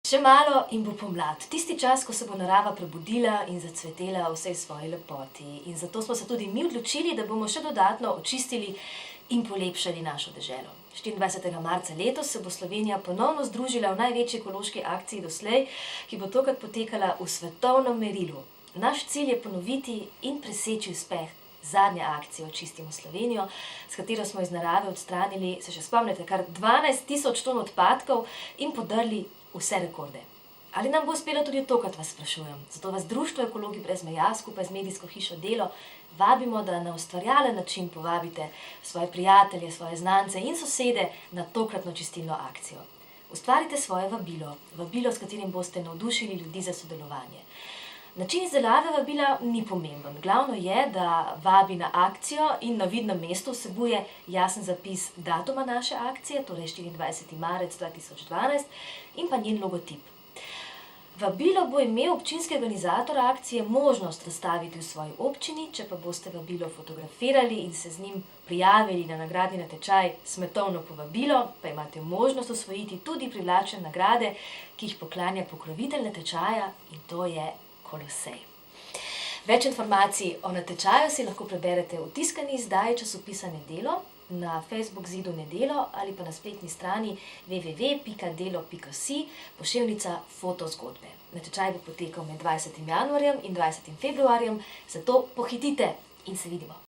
Še malo in bo pomlad, tisti čas, ko se bo narava prebudila in zacvetela v vsej svoji lepoti. In zato smo se tudi mi odločili, da bomo še dodatno očistili in polepšali našo deželo. 24. marca letos se bo Slovenija ponovno združila v največji ekološki akciji doslej, ki bo tokrat potekala v svetovnem merilu. Naš cilj je ponoviti in preseči uspeh zadnje akcije Očistimo Slovenijo, s katero smo iz narave odstranili, se še spomnite, kar 12.000 ton odpadkov in podrli vse rekorde. Ali nam bo uspelo tudi tokrat, vas sprašujem. Zato vas Društvo Ekologi brez meja skupaj z medijsko hišo Delo vabimo, da na ustvarjalen način povabite svoje prijatelje, svoje znance in sosede na tokratno čistilno akcijo. Ustvarite svoje vabilo, s katerim boste navdušili ljudi za sodelovanje. Način izdelave vabila ni pomemben. Glavno je, da vabi na akcijo in na vidnem mestu vsebuje jasen zapis datuma naše akcije, torej 24. marec 2012, in pa njen logotip. Vabilo bo imel občinski organizator akcije možnost razstaviti v svoji občini, če pa boste vabilo fotografirali in se z njim prijavili na nagradni natečaj Svetovno povabilo, pa imate možnost osvojiti tudi privlačne nagrade, ki jih poklanja pokrovitelj natečaja, in to je Kolosej. Več informacij o natečaju si lahko preberete v tiskani izdaji časopisa Nedelo, na Facebook zidu Nedelo ali pa na spletni strani www.delo.si /fotozgodbe. Natečaj bo potekal med 20. januarjem in 20. februarjem, zato pohitite in se vidimo.